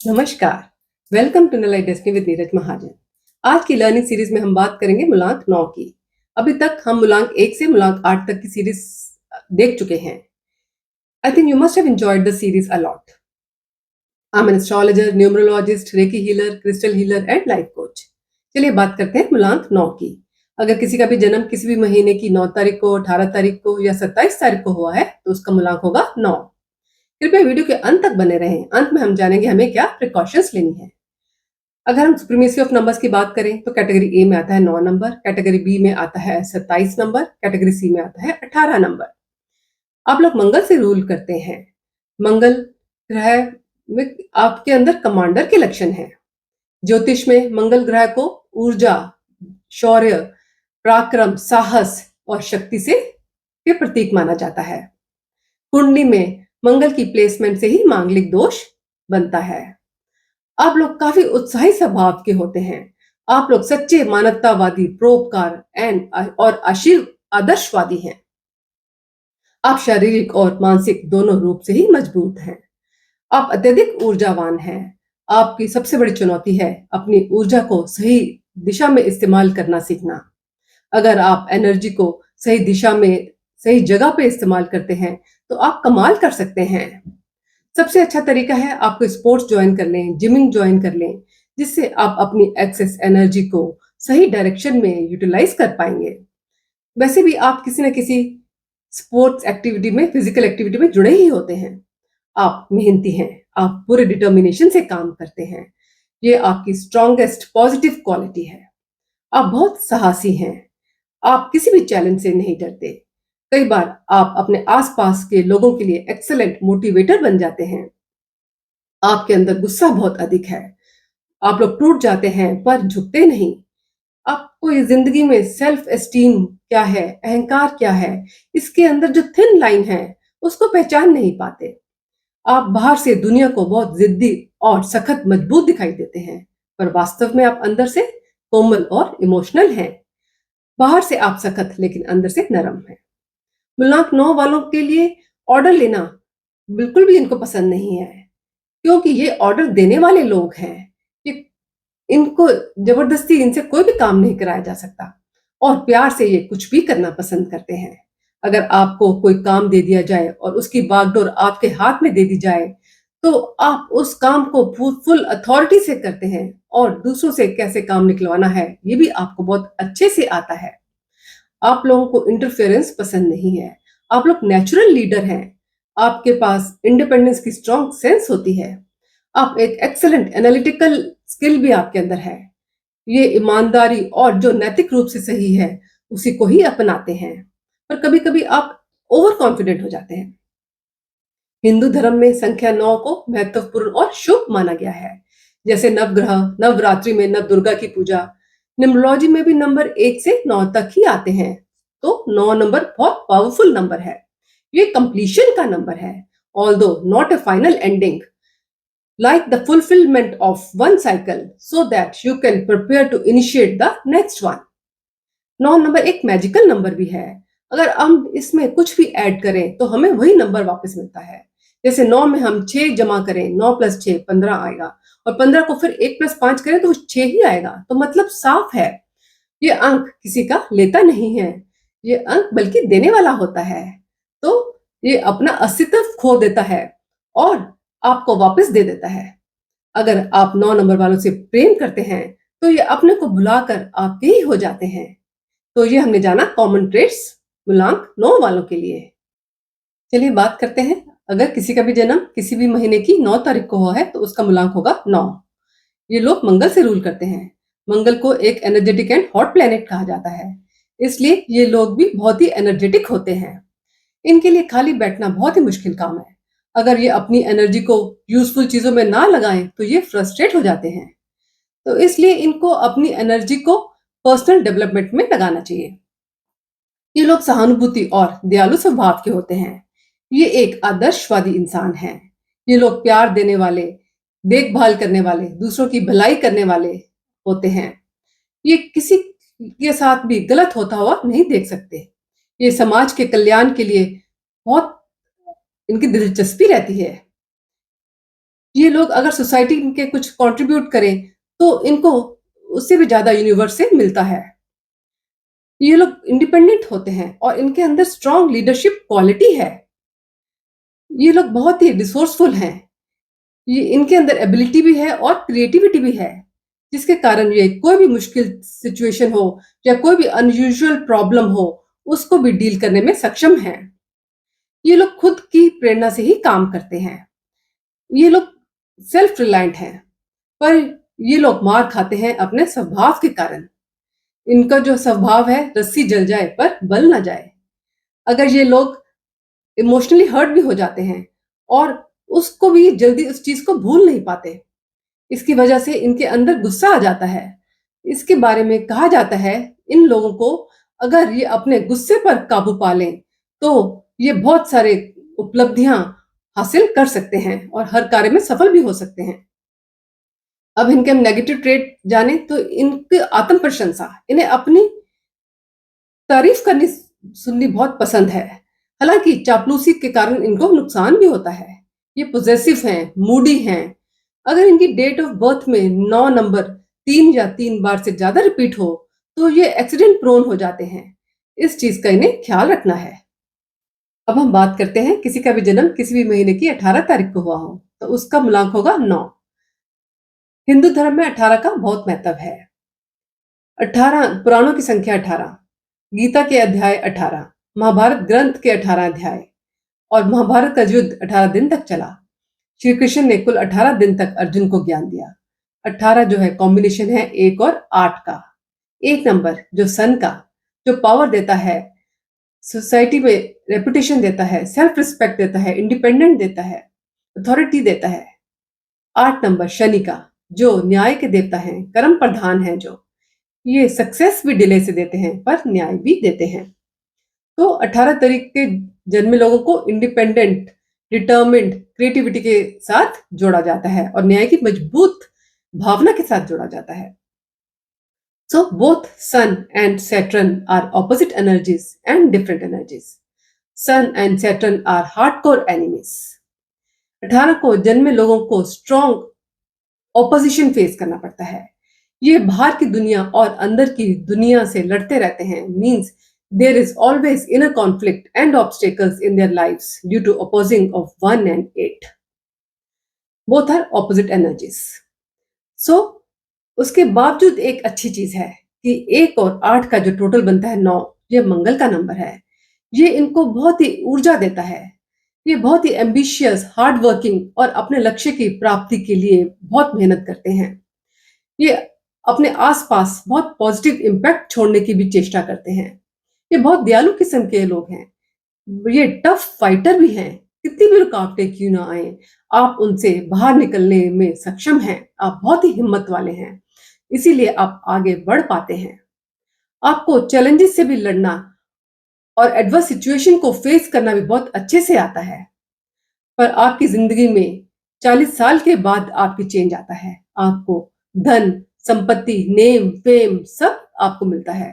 नमस्कार। Welcome to Enlight destiny with Neeraj Mahajan. आज की लर्निंग सीरीज में हम बात करेंगे मूलांक 9 की। अभी तक हम मूलांक 1 से मूलांक 8 तक की सीरीज देख चुके हैं। I think you must have enjoyed the series a lot. I am an astrologer, numerologist, recce healer, crystal healer and life coach. चलिए बात करते हैं मूलांक 9 की। अगर किसी का भी जन्म किसी भी महीने की 9 तारीख को, 18 तारीख को या 27 तारीख को हुआ है तो उसका मूलांक होगा 9। कृपया वीडियो के अंत तक बने रहें। अंत में हम जानेंगे हमें क्या प्रिकॉशंस लेनी है। अगर हम सुप्रीमेसी ऑफ नंबर्स की बात करें तो कैटेगरी ए में आता है 9 नंबर, कैटेगरी बी में आता है 27 नंबर, कैटेगरी सी में आता है 18 नंबर। आप लोग मंगल से रूल करते हैं। मंगल ग्रह में आपके अंदर कमांडर के लक्षण हैं। ज्योतिष में मंगल ग्रह को ऊर्जा, शौर्य, पराक्रम, साहस और शक्ति से के प्रतीक माना जाता है। कुंडली में मंगल की प्लेसमेंट से ही मांगलिक दोष बनता है। आप लोग काफी उत्साही स्वभाव के होते हैं। आप लोग सच्चे मानवतावादी, परोपकार और आदर्शवादी हैं। आप शारीरिक और मानसिक दोनों रूप से ही मजबूत हैं। आप अत्यधिक ऊर्जावान हैं। आपकी सबसे बड़ी चुनौती है अपनी ऊर्जा को सही दिशा में इस्तेमाल करना सीखना। अगर आप एनर्जी को सही दिशा में, सही जगह पे इस्तेमाल करते हैं तो आप कमाल कर सकते हैं। सबसे अच्छा तरीका है आपको स्पोर्ट्स ज्वाइन कर लें, जिमिंग ज्वाइन कर लें, जिससे आप अपनी एक्सेस एनर्जी को सही डायरेक्शन में यूटिलाइज कर पाएंगे। वैसे भी आप किसी न किसी स्पोर्ट्स एक्टिविटी में, फिजिकल एक्टिविटी में जुड़े ही होते हैं। आप मेहनती हैं, आप पूरे डिटर्मिनेशन से काम करते हैं। ये आपकी स्ट्रॉन्गेस्ट पॉजिटिव क्वालिटी है। आप बहुत साहसी हैं। आप किसी भी चैलेंज से नहीं डरते। कई बार आप अपने आसपास के लोगों के लिए एक्सेलेंट मोटिवेटर बन जाते हैं। आपके अंदर गुस्सा बहुत अधिक है। आप लोग टूट जाते हैं पर झुकते नहीं। आपको ये जिंदगी में सेल्फ एस्टीम क्या है, अहंकार क्या है, इसके अंदर जो थिन लाइन है उसको पहचान नहीं पाते। आप बाहर से दुनिया को बहुत जिद्दी और सखत मजबूत दिखाई देते हैं, पर वास्तव में आप अंदर से कोमल और इमोशनल हैं। बाहर से आप सखत लेकिन अंदर से नरम हैं। मूलांक 9 वालों के लिए ऑर्डर लेना बिल्कुल भी इनको पसंद नहीं है, क्योंकि ये ऑर्डर देने वाले लोग हैं। ये इनको जबरदस्ती इनसे कोई भी काम नहीं कराया जा सकता और प्यार से ये कुछ भी करना पसंद करते हैं। अगर आपको कोई काम दे दिया जाए और उसकी बागडोर आपके हाथ में दे दी जाए तो आप उस काम को फुल अथॉरिटी से करते हैं और दूसरों से कैसे काम निकलवाना है ये भी आपको बहुत अच्छे से आता है। आप लोगों को इंटरफेरेंस पसंद नहीं है। आप लोग नेचुरल लीडर हैं। आपके पास इंडिपेंडेंस की स्ट्रॉन्ग सेंस होती है। आप एक एक्सेलेंट एनालिटिकल स्किल भी आपके अंदर है। ये ईमानदारी और जो नैतिक रूप से सही है उसी को ही अपनाते हैं, पर कभी कभी आप ओवर कॉन्फिडेंट हो जाते हैं। हिंदू धर्म में संख्या 9 को महत्वपूर्ण और शुभ माना गया है। जैसे नवग्रह, नवरात्रि में नव दुर्गा की पूजा। न्यूमरोलॉजी में भी नंबर 1 से 9 तक ही आते हैं। तो 9 नंबर बहुत पावरफुल नंबर है। ये कंप्लीशन का नंबर है, although not a final ending, like the fulfillment of one cycle so that you can prepare to initiate the next one। 9 number एक मैजिकल नंबर भी है। अगर हम इसमें कुछ भी ऐड करें तो हमें वही नंबर वापस मिलता है। जैसे 9 में हम 6 जमा करें, 9 + 6 15 आएगा, और 15 को फिर 1 + 5 करें तो 6 ही आएगा। तो मतलब साफ है, ये अंक किसी का लेता नहीं है, ये अंक बल्कि देने वाला होता है। तो ये अपना अस्तित्व खो देता है और आपको वापस दे देता है। अगर आप 9 नंबर वालों से प्रेम करते हैं तो ये अपने को भुलाकर आपके ही हो जाते हैं। तो ये हमने जाना कॉमन ट्रेट्स मूलांक 9 वालों के लिए। चलिए बात करते हैं, अगर किसी का भी जन्म किसी भी महीने की 9 तारीख को हुआ है तो उसका मूलांक होगा 9। ये लोग मंगल से रूल करते हैं। मंगल को एक एनर्जेटिक एंड हॉट प्लेनेट कहा जाता है, इसलिए ये लोग भी बहुत ही एनर्जेटिक होते हैं। इनके लिए खाली बैठना बहुत ही मुश्किल काम है। अगर ये अपनी एनर्जी को यूजफुल चीजों में ना लगाएं तो ये फ्रस्ट्रेट हो जाते हैं। तो इसलिए इनको अपनी एनर्जी को पर्सनल डेवलपमेंट में लगाना चाहिए। ये लोग सहानुभूति और दयालु स्वभाव के होते हैं। ये एक आदर्शवादी इंसान हैं। ये लोग प्यार देने वाले, देखभाल करने वाले, दूसरों की भलाई करने वाले होते हैं। ये किसी के साथ भी गलत होता हुआ नहीं देख सकते। ये समाज के कल्याण के लिए बहुत इनकी दिलचस्पी रहती है। ये लोग अगर सोसाइटी के कुछ कंट्रीब्यूट करें तो इनको उससे भी ज्यादा यूनिवर्स से मिलता है। ये लोग इंडिपेंडेंट होते हैं और इनके अंदर स्ट्रांग लीडरशिप क्वालिटी है। ये लोग बहुत ही रिसोर्सफुल हैं। ये इनके अंदर एबिलिटी भी है और क्रिएटिविटी भी है, जिसके कारण ये कोई भी मुश्किल सिचुएशन हो या कोई भी अनयूजुअल प्रॉब्लम हो, उसको भी डील करने में सक्षम हैं। ये लोग खुद की प्रेरणा से ही काम करते हैं। ये लोग सेल्फ रिलायंट हैं, पर ये लोग मार खाते हैं अपने स्वभाव के कारण। इनका जो स्वभाव है, रस्सी जल जाए पर बल ना जाए। अगर ये लोग इमोशनली हर्ट भी हो जाते हैं और उसको भी जल्दी उस चीज को भूल नहीं पाते। इसकी वजह से इनके अंदर गुस्सा आ जाता है। इसके बारे में कहा जाता है, इन लोगों को अगर ये अपने गुस्से पर काबू पा लें, तो ये बहुत सारे उपलब्धियां हासिल कर सकते हैं और हर कार्य में सफल भी हो सकते हैं। अब इनके हम नेगेटिव ट्रेट जाने तो इनकी आत्म प्रशंसा, इन्हें अपनी तारीफ करनी सुननी बहुत पसंद है। हालांकि चापलूसी के कारण इनको नुकसान भी होता है। ये पोजेसिव हैं, मूडी हैं। अगर इनकी डेट ऑफ बर्थ में 9 नंबर 3 या 3 बार से ज्यादा रिपीट हो, तो ये एक्सीडेंट प्रोन हो जाते हैं। इस चीज का इन्हें ख्याल रखना है। अब हम बात करते हैं, किसी का भी जन्म किसी भी महीने की 18 तारीख को हुआ हो तो उसका मूलांक होगा 9। हिंदू धर्म में 18 का बहुत महत्व है। 18 पुराणों की संख्या 18, गीता के अध्याय 18, महाभारत ग्रंथ के 18 अध्याय और महाभारत का युद्ध 18 दिन तक चला। श्री कृष्ण ने कुल 18 दिन तक अर्जुन को ज्ञान दिया। 18 जो है कॉम्बिनेशन है 1 और 8 का। 1 नंबर जो सन का, जो पावर देता है, सोसाइटी में रेपुटेशन देता है, सेल्फ रिस्पेक्ट देता है, इंडिपेंडेंट देता है, अथॉरिटी देता है। 8 नंबर शनि का, जो न्याय के देवता हैं, कर्म प्रधान है, जो ये सक्सेस भी डिले से देते हैं पर न्याय भी देते हैं। तो 18 तारीख के जन्मे लोगों को इंडिपेंडेंट, डिटर्मिन्ड, क्रिएटिविटी के साथ जोड़ा जाता है और न्याय की मजबूत भावना के साथ जोड़ा जाता है। So both Sun and Saturn are opposite energies and different energies. Sun and Saturn are hardcore enemies. 18 को जन्मे लोगों को स्ट्रॉन्ग ऑपोजिशन फेस करना पड़ता है। ये बाहर की दुनिया और अंदर की दुनिया से लड़ते रहते हैं। Means there is always inner conflict and obstacles in their lives due to opposing of 1 and 8. Both are opposite energies. So उसके बावजूद एक अच्छी चीज है कि 1 और 8 का जो टोटल बनता है 9, ये मंगल का नंबर है। ये इनको बहुत ही ऊर्जा देता है। ये बहुत ही एम्बिशियस, हार्ड वर्किंग और अपने लक्ष्य की प्राप्ति के लिए बहुत मेहनत करते हैं। ये अपने आसपास बहुत पॉजिटिव इम्पैक्ट छोड़ने की भी चेष्टा करते हैं। ये बहुत दयालु किस्म के लोग हैं। ये टफ फाइटर भी हैं। कितनी भी रुकावटें क्यों ना आए, आप उनसे बाहर निकलने में सक्षम हैं। आप बहुत ही हिम्मत वाले हैं, इसीलिए आप आगे बढ़ पाते हैं। आपको चैलेंजेस से भी लड़ना और एडवर्स सिचुएशन को फेस करना भी बहुत अच्छे से आता है। पर आपकी जिंदगी में 40 साल के बाद आपकी चेंज आता है। आपको धन, संपत्ति, नेम, फेम सब आपको मिलता है,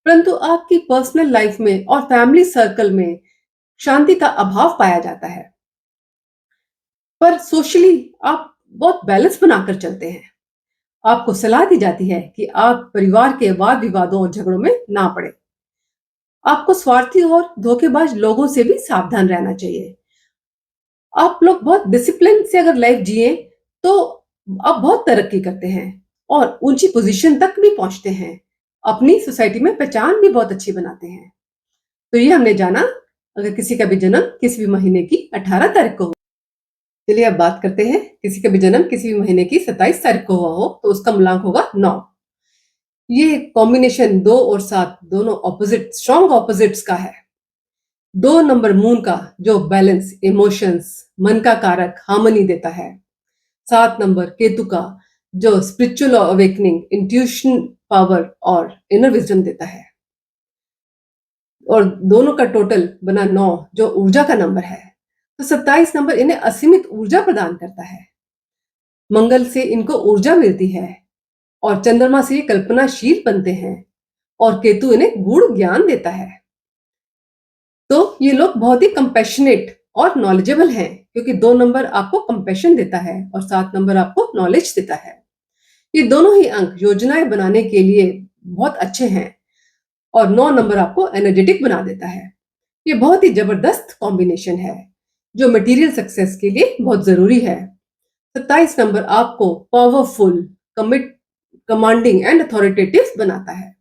परंतु आपकी पर्सनल लाइफ में और फैमिली सर्कल में शांति का अभाव पाया जाता है। पर सोशली आप बहुत बैलेंस बनाकर चलते हैं। आपको सलाह दी जाती है कि आप परिवार के वाद विवादों और झगड़ों में ना पड़े। आपको स्वार्थी और धोखेबाज लोगों से भी सावधान रहना चाहिए। आप लोग बहुत डिसिप्लिन से अगर लाइफ जिए तो आप बहुत तरक्की करते हैं और ऊंची पोजीशन तक भी पहुंचते हैं। अपनी सोसाइटी में पहचान भी बहुत अच्छी बनाते हैं। तो ये हमने जाना, अगर किसी का भी जन्म किसी भी महीने की 18 तारीख को हो। चलिए अब बात करते हैं, किसी का भी जन्म किसी भी महीने की 27 तारीख को हुआ हो तो उसका मूलांक होगा 9। ये कॉम्बिनेशन 2 और 7 दोनों ऑपोजिट, स्ट्रॉन्ग ऑपोजिट्स का है। 2 नंबर मून का, जो बैलेंस, इमोशंस, मन का कारक, हार्मनी देता है। 7 नंबर केतु का, जो स्पिरिचुअल अवेकनिंग, इंट्यूशन पावर और इनर विजडम देता है। और दोनों का टोटल बना 9, जो ऊर्जा का नंबर है। तो 27 नंबर इन्हें असीमित ऊर्जा प्रदान करता है। मंगल से इनको ऊर्जा मिलती है और चंद्रमा से ये कल्पनाशील बनते हैं और केतु इन्हें गूढ़ ज्ञान देता है। तो ये लोग बहुत ही कंपैशनेट और नॉलेजेबल हैं, क्योंकि 2 नंबर आपको कंपैशन देता है और 7 नंबर आपको नॉलेज देता है। ये दोनों ही अंक योजनाएं बनाने के लिए बहुत अच्छे हैं और 9 नंबर आपको एनर्जेटिक बना देता है। ये बहुत ही जबरदस्त कॉम्बिनेशन है जो मटेरियल सक्सेस के लिए बहुत जरूरी है। 27 नंबर आपको पावरफुल, कमांडिंग एंड अथॉरिटेटिव बनाता है।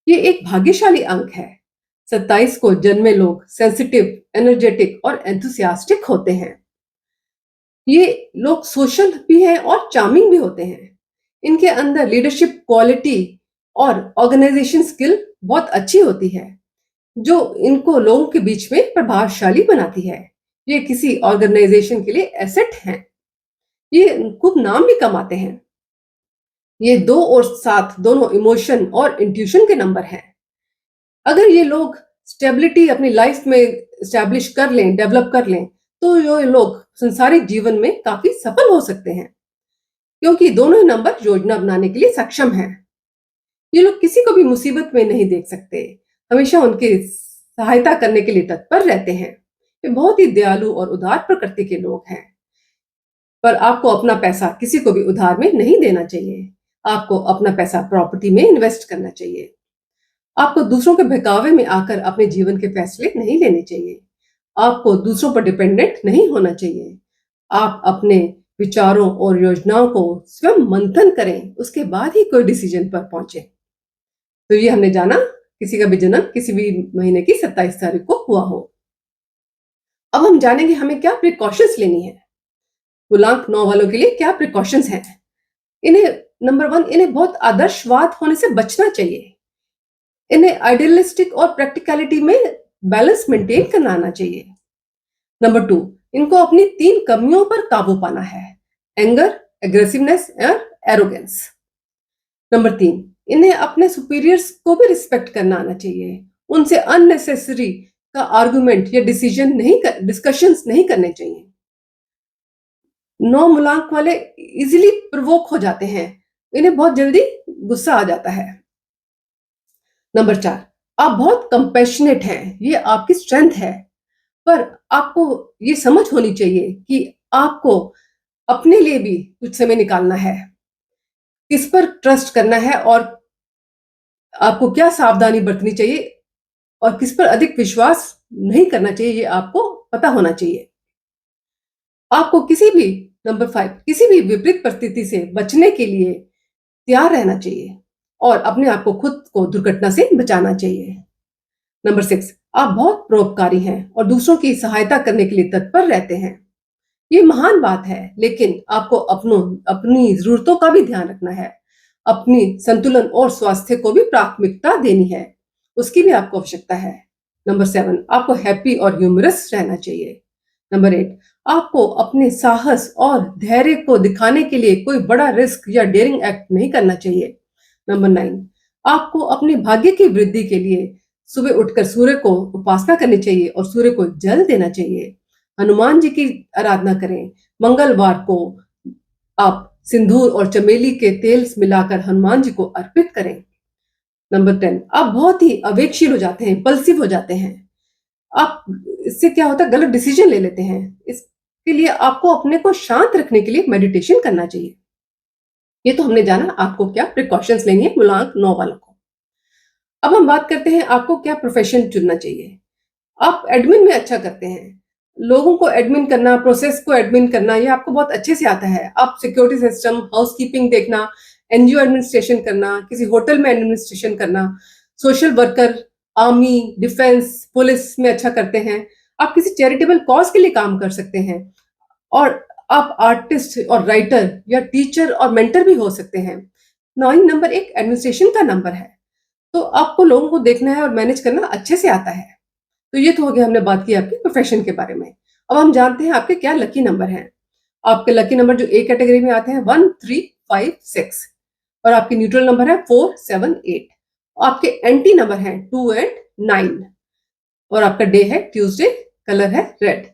ये एक भाग्यशाली अंक है। 27 को जन्मे लोग सेंसिटिव, एनर्जेटिक और एंथुसियास्टिक होते हैं। ये लोग सोशल भी हैं और चार्मिंग भी होते हैं। इनके अंदर लीडरशिप क्वालिटी और ऑर्गेनाइजेशन स्किल बहुत अच्छी होती है जो इनको लोगों के बीच में प्रभावशाली बनाती है। ये किसी ऑर्गेनाइजेशन के लिए एसेट हैं। ये खूब नाम भी कमाते हैं। ये 2 और 7 दोनों इमोशन और इंट्यूशन के नंबर हैं। अगर ये लोग स्टेबिलिटी अपनी लाइफ में स्टैब्लिश कर लें, डेवलप कर लें, तो ये लोग संसारिक जीवन में काफी सफल हो सकते हैं क्योंकि दोनों ही नंबर योजना बनाने के लिए सक्षम हैं। ये लोग किसी को भी मुसीबत में नहीं देख सकते, हमेशा उनकी सहायता करने के लिए तत्पर रहते हैं। ये बहुत ही दयालु और उदार प्रकृति के लोग हैं। पर आपको अपना पैसा किसी को भी उधार में नहीं देना चाहिए। आपको अपना पैसा प्रॉपर्टी में इन्वेस्ट करना चाहिए। आपको दूसरों के बहकावे में आकर अपने जीवन के फैसले नहीं लेने चाहिए। आपको दूसरों पर डिपेंडेंट नहीं होना चाहिए। आप अपने विचारों और योजनाओं को स्वयं मंथन करें, उसके बाद ही कोई डिसीजन पर पहुंचे। तो ये हमने जाना किसी का भी जन्म किसी भी महीने की 27 तारीख को हुआ हो। अब हम जानेंगे हमें क्या प्रिकॉशंस लेनी है। मूलांक 9 वालों के लिए क्या प्रिकॉशंस हैं। इन्हें नंबर 1, इन्हें बहुत आदर्शवाद होने से बचना चाहिए। इन्हें आइडियलिस्टिक और प्रैक्टिकलिटी में बैलेंस मेंटेन करना आना चाहिए। नंबर 2, इनको अपनी 3 कमियों पर काबू पाना है: एंगर, एग्रेसिवनेस और एरोगेंस। नंबर 3, इन्हें अपने सुपीरियर्स को भी रिस्पेक्ट करना आना चाहिए। उनसे अननेसेसरी का आर्गुमेंट या डिस्कशंस नहीं करने चाहिए। 9 मूलांक वाले इजीली प्रोवोक हो जाते हैं, इन्हें बहुत जल्दी गुस्सा आ जाता है। नंबर 4, आप बहुत कंपैशनेट हैं, ये आपकी स्ट्रेंथ है, पर आपको ये समझ होनी चाहिए कि आपको अपने लिए भी कुछ समय निकालना है, किस पर ट्रस्ट करना है और आपको क्या सावधानी बरतनी चाहिए और किस पर अधिक विश्वास नहीं करना चाहिए, ये आपको पता होना चाहिए। आपको किसी भी नंबर 5, किसी भी विपरीत परिस्थिति से बचने के लिए तैयार रहना चाहिए और अपने आप को खुद को दुर्घटना से बचाना चाहिए। नंबर 6, आप बहुत परोपकारी हैं और दूसरों की सहायता करने के लिए तत्पर रहते हैं। ये महान बात है, लेकिन आपको अपनी जरूरतों का भी ध्यान रखना है। अपनी संतुलन और स्वास्थ्य को भी प्राथमिकता देनी है, उसकी भी आपको आवश्यकता है। नंबर 7, आपको हैप्पी और ह्यूमरस रहना चाहिए। नंबर 8, आपको अपने साहस और धैर्य को दिखाने के लिए कोई बड़ा रिस्क या डेयरिंग एक्ट नहीं करना चाहिए। नंबर 9, आपको अपने भाग्य की वृद्धि के लिए सुबह उठकर सूर्य को उपासना करनी चाहिए और सूर्य को जल देना चाहिए। हनुमान जी की आराधना करें। मंगलवार को आप सिंदूर और चमेली के तेल मिलाकर हनुमान जी को अर्पित करें। नंबर 10, आप बहुत ही आवेगशील हो जाते हैं, इंपल्सिव हो जाते हैं। आप इससे क्या होता है, गलत डिसीजन ले लेते हैं। इसके लिए आपको अपने को शांत रखने के लिए मेडिटेशन करना चाहिए। ये तो हमने जाना आपको क्या प्रिकॉशंस लेनी है मूलांक 9 वालों को। अब हम बात करते हैं आपको क्या प्रोफेशन चुनना चाहिए। आप एडमिन में अच्छा करते हैं, लोगों को एडमिन करना, प्रोसेस को एडमिन करना, ये आपको बहुत अच्छे से आता है। आप सिक्योरिटी सिस्टम, हाउसकीपिंग देखना, एनजीओ एडमिनिस्ट्रेशन करना, किसी होटल में एडमिनिस्ट्रेशन करना, social worker, army, defence, police में अच्छा करते हैं। आप किसी चैरिटेबल कॉज के लिए काम कर सकते हैं और आप आर्टिस्ट और राइटर या टीचर और मेंटर भी हो सकते हैं। 9 नंबर एक एडमिनिस्ट्रेशन का नंबर है, तो आपको लोगों को देखना है और मैनेज करना अच्छे से आता है। तो ये तो हो गया, हमने बात की आपके प्रोफेशन के बारे में। अब हम जानते हैं आपके क्या लकी नंबर हैं। आपके लकी नंबर जो ए कैटेगरी में आते हैं 1, 3, 5, 6 और आपके न्यूट्रल नंबर है 4, 7, 8। आपके एंटी नंबर हैं 2 एंड 9 और आपका डे है ट्यूसडे, कलर है रेड।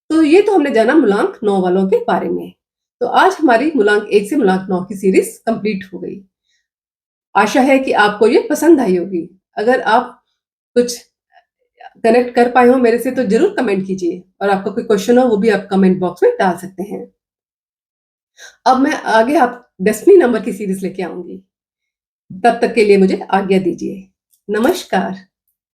तो ये तो हमने जाना मूलांक 9 वालों के बारे में। तो आज हमारी मूलांक 1 से मूलांक 9 की सीरीज कंप्लीट हो गई। आशा है कि आपको ये पसंद आई होगी। अगर आप कुछ कनेक्ट कर पाए हो मेरे से तो ज़रूर कमेंट कीजिए और आपका कोई क्वेश्चन हो वो भी आप कमेंट बॉक्स में डाल सकते हैं। अब मैं आगे आप डेस्टिनी नंबर की सीरीज़ लेके आऊँगी। तब तक के लिए मुझे आज्ञा दीजिए। नमस्कार।